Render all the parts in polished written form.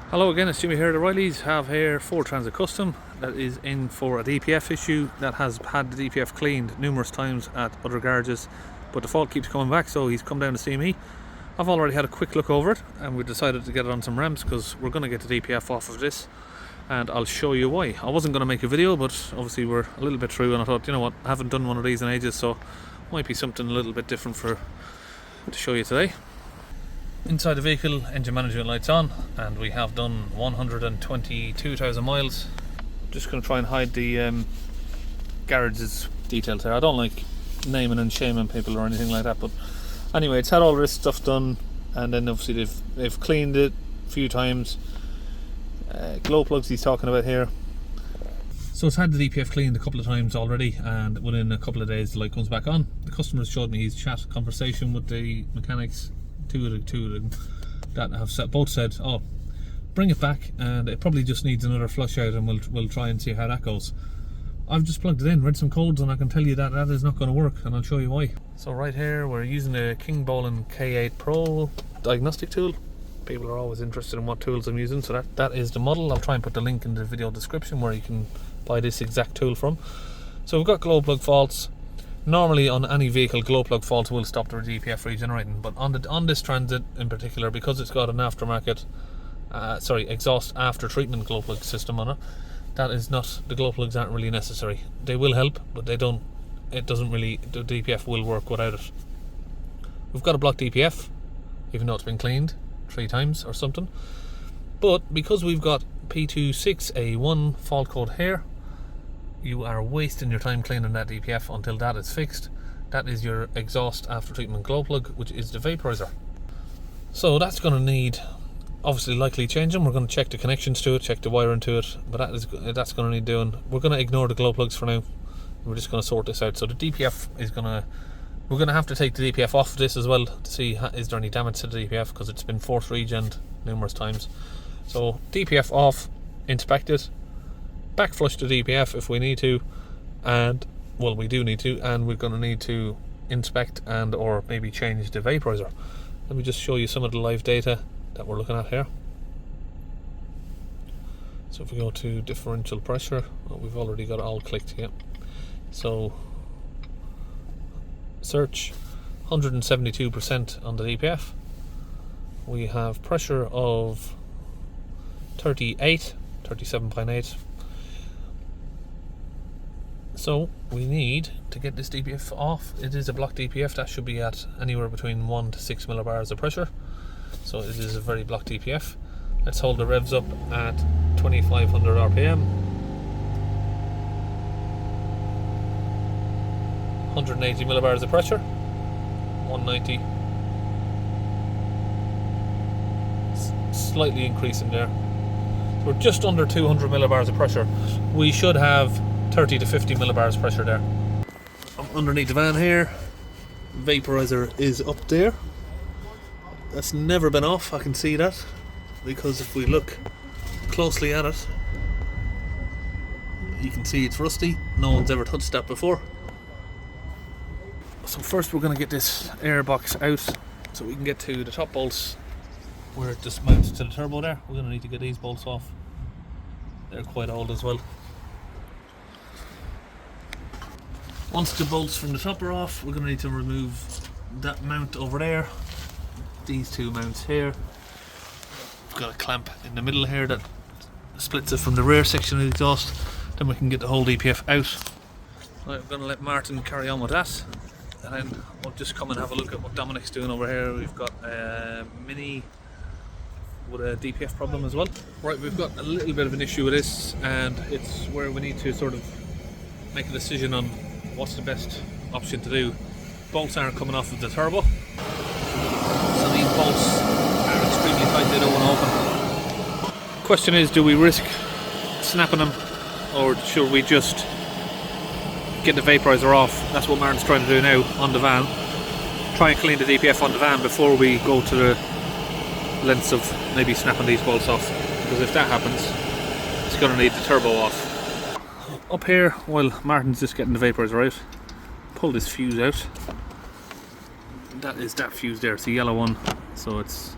Hello again, it's Jimmy here. The Rileys have here Ford Transit Custom that is in for a DPF issue that has had the DPF cleaned numerous times at other garages, but the fault keeps coming back, so he's come down to see me. I've already had a quick look over it and we decided to get it on some ramps because we're going to get the DPF off of this, and I'll show you why. I wasn't going to make a video, but obviously we're a little bit through and I thought, you know what, I haven't done one of these in ages, so might be something a little bit different to show you today. Inside the vehicle, engine management lights on, and we have done 122,000 miles. Just going to try and hide the garage's details here. I don't like naming and shaming people or anything like that, but anyway, it's had all this stuff done, and then obviously they've cleaned it a few times. Glow plugs he's talking about here. So it's had the DPF cleaned a couple of times already, and within a couple of days the light comes back on. The customer showed me his chat conversation with the mechanics. Two of them that have both said, oh, bring it back, and it probably just needs another flush out, and we'll try and see how that goes. I've just plugged it in, read some codes, and I can tell you that is not going to work, and I'll show you why. So right here we're using a KingBolen K8 Pro diagnostic tool. People are always interested in what tools I'm using, so that is the model. I'll try and put the link in the video description where you can buy this exact tool from. So we've got glow plug faults. Normally on any vehicle, glow plug faults will stop the DPF regenerating, but on this Transit in particular, because it's got an aftermarket exhaust after treatment glow plug system on it, the glow plugs aren't really necessary. They will help, but the DPF will work without it. We've got a block DPF, even though it's been cleaned 3 times or something, but because we've got P26A1 fault code here, you are wasting your time cleaning that DPF until that is fixed. That is your exhaust after treatment glow plug, which is the vaporiser. So that's going to need, obviously, likely changing. We're going to check the connections to it, check the wiring to it, but that's going to need doing. We're going to ignore the glow plugs for now. We're just going to sort this out. So the DPF we're going to have to take the DPF off of this as well to see is there any damage to the DPF, because it's been force regened numerous times. So DPF off, inspect it, back flush the DPF if we need to, and well, we do need to, and we're going to need to inspect and or maybe change the vaporiser. Let me just show you some of the live data that we're looking at here. So if we go to differential pressure, well, we've already got it all clicked here. So search 172% on the DPF. We have pressure of 37.8. So we need to get this DPF off. It is a block DPF that should be at anywhere between 1 to 6 millibars of pressure. So it is a very block DPF. Let's hold the revs up at 2500 RPM. 180 millibars of pressure. 190. Slightly increasing there. We're just under 200 millibars of pressure. We should have 30 to 50 millibars pressure there. I'm underneath the van here. Vaporizer is up there. That's never been off, I can see that, because if we look closely at it, you can see it's rusty. No one's ever touched that before. So first we're going to get this air box out so we can get to the top bolts where it just mounts to the turbo there. We're going to need to get these bolts off. They're quite old as well. Once the bolts from the top are off, we're going to need to remove that mount over there, these 2 mounts here. We've got a clamp in the middle here that splits it from the rear section of the exhaust. Then we can get the whole DPF out. Right, I'm going to let Martin carry on with that, and then we'll just come and have a look at what Dominic's doing over here. We've got a Mini with a DPF problem as well. Right, we've got a little bit of an issue with this, and it's where we need to sort of make a decision on what's the best option to do. Bolts aren't coming off of the turbo, so these bolts are extremely tight, they don't want to open. Question is, do we risk snapping them, or should we just get the vaporizer off? That's what Martin's trying to do now on the van. Try and clean the DPF on the van before we go to the lengths of maybe snapping these bolts off, because if that happens, it's going to need the turbo off. Up here, while Martin's just getting the vaporizer out, pull this fuse out. that is that fuse there. It's a yellow one, so it's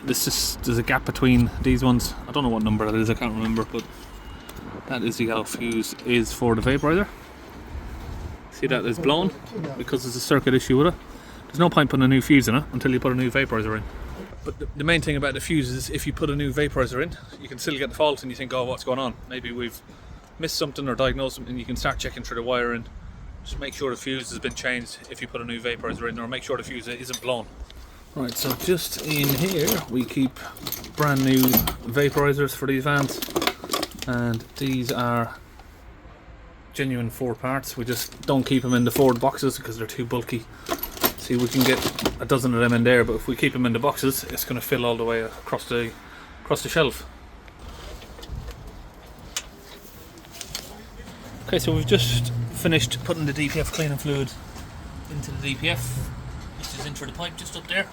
there's a gap between these ones. I don't know what number that is, I can't remember, but that is the yellow fuse is for the vaporizer. See, that is blown because there's a circuit issue with it. There's no point putting a new fuse in it until you put a new vaporizer in. But the main thing about the fuse is if you put a new vaporizer in, you can still get the fault and you think, oh, what's going on? Maybe we've missed something or diagnosed something, and you can start checking through the wiring. Just make sure the fuse has been changed if you put a new vaporizer in, or make sure the fuse isn't blown. Right, so just in here we keep brand new vaporizers for these vans, and these are genuine Ford parts. We just don't keep them in the Ford boxes because they're too bulky. See, we can get a dozen of them in there, but if we keep them in the boxes, it's going to fill all the way across the shelf. Okay, so we've just finished putting the DPF cleaning fluid into the DPF, which is in for the pipe just up there.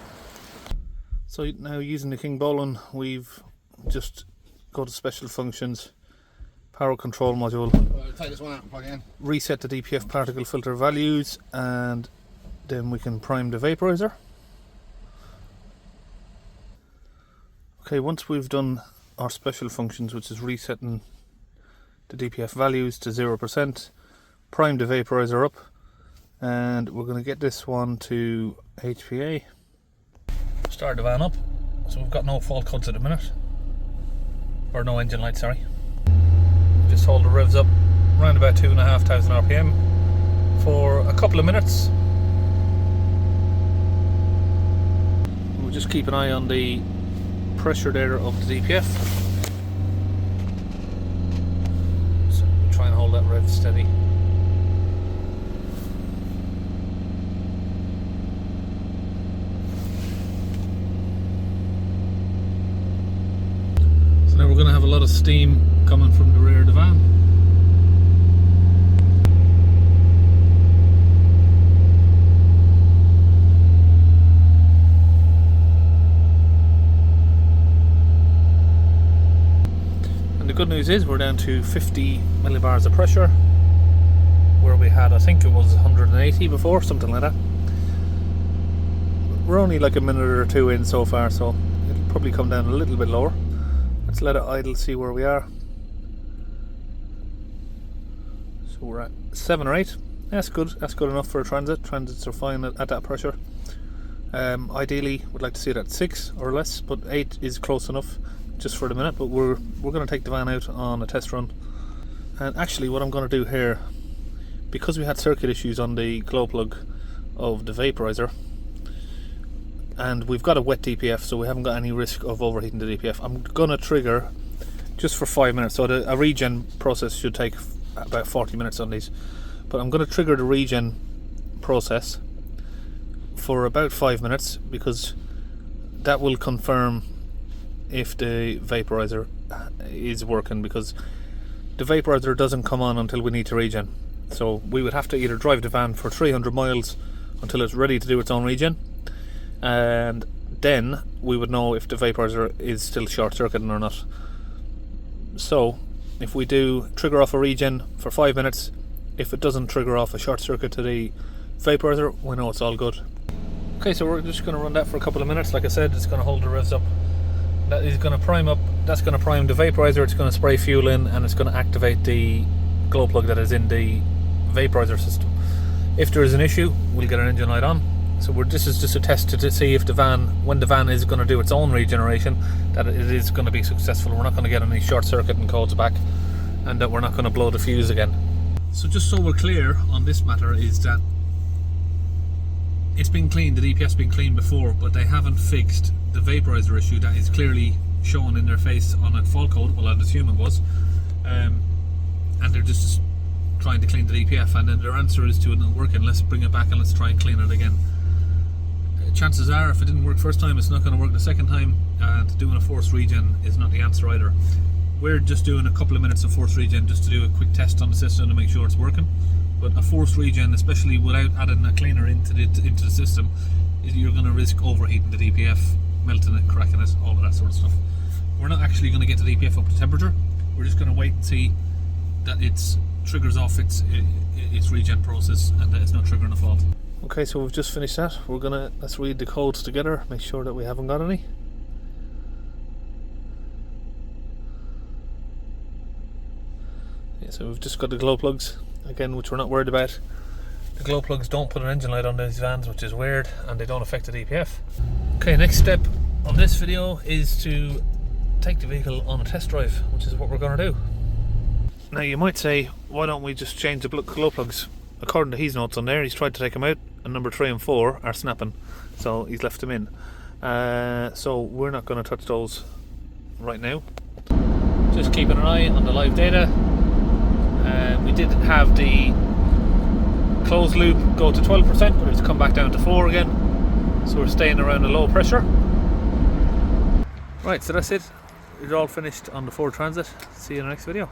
So now using the KingBolen, we've just go to special functions, power control module, take this one out and plug it in. Reset the DPF particle filter values, and then we can prime the vaporizer. Okay, once we've done our special functions, which is resetting the DPF values to 0%, prime the vaporizer up, and we're going to get this one to HPA. Start the van up, so we've got no fault codes at the minute, or no engine light, sorry. Just hold the revs up around about 2,500 RPM for a couple of minutes. We'll just keep an eye on the pressure there of the DPF, so we'll try and hold that rev steady. Now we're going to have a lot of steam coming from the rear of the van. And the good news is we're down to 50 millibars of pressure, where we had, I think it was 180 before, something like that. We're only like a minute or two in so far, so it'll probably come down a little bit lower. Let's let it idle, see where we are. So we're at 7 or 8. That's good. That's good enough for a Transit. Transits are fine at that pressure. Ideally, we'd like to see it at 6 or less, but 8 is close enough just for the minute. But we're going to take the van out on a test run. And actually, what I'm going to do here, because we had circuit issues on the glow plug of the vaporizer, and we've got a wet DPF, so we haven't got any risk of overheating the DPF. I'm going to trigger just for 5 minutes. So a regen process should take about 40 minutes on these. But I'm going to trigger the regen process for about 5 minutes, because that will confirm if the vaporizer is working, because the vaporizer doesn't come on until we need to regen. So we would have to either drive the van for 300 miles until it's ready to do its own regen, and then we would know if the vaporizer is still short circuiting or not. So if we do trigger off a regen for 5 minutes, if it doesn't trigger off a short circuit to the vaporizer, we know it's all good. Okay, so we're just going to run that for a couple of minutes. Like I said, it's going to hold the revs up. That is going to prime up. That's going to prime the vaporizer. It's going to spray fuel in, and it's going to activate the glow plug that is in the vaporizer system. If there is an issue, we'll get an engine light on. So this is just a test to see if the van, when the van is going to do its own regeneration, that it is going to be successful. We're not going to get any short circuit and codes back, and that we're not going to blow the fuse again. So just so we're clear on this matter, is that it's been cleaned, the DPF's been cleaned before, but they haven't fixed the vaporizer issue that is clearly shown in their face on a fault code. Well, I'd assume it was, and they're just trying to clean the DPF, and then their answer is to it not working. Let's bring it back and let's try and clean it again. Chances are, if it didn't work first time, it's not going to work the second time, and doing a forced regen is not the answer either. We're just doing a couple of minutes of forced regen just to do a quick test on the system to make sure it's working. But a forced regen, especially without adding a cleaner into the system, you're going to risk overheating the DPF, melting it, cracking it, all of that sort of stuff. We're not actually going to get the DPF up to temperature. We're just going to wait and see that it's triggers off its regen process, and it's not triggering a fault. Okay, so we've just finished that. Let's read the codes together, make sure that we haven't got any. Yeah, so we've just got the glow plugs again, which we're not worried about. The glow plugs don't put an engine light on these vans, which is weird, and they don't affect the DPF. Okay, next step on this video is to take the vehicle on a test drive, which is what we're going to do. Now you might say, why don't we just change the glow plugs? According to his notes on there, he's tried to take them out, and number 3 and 4 are snapping, so he's left them in. So we're not going to touch those right now. Just keeping an eye on the live data. We did have the closed loop go to 12%, but it's come back down to 4 again, so we're staying around a low pressure. Right, so that's it. It's all finished on the Ford Transit. See you in the next video.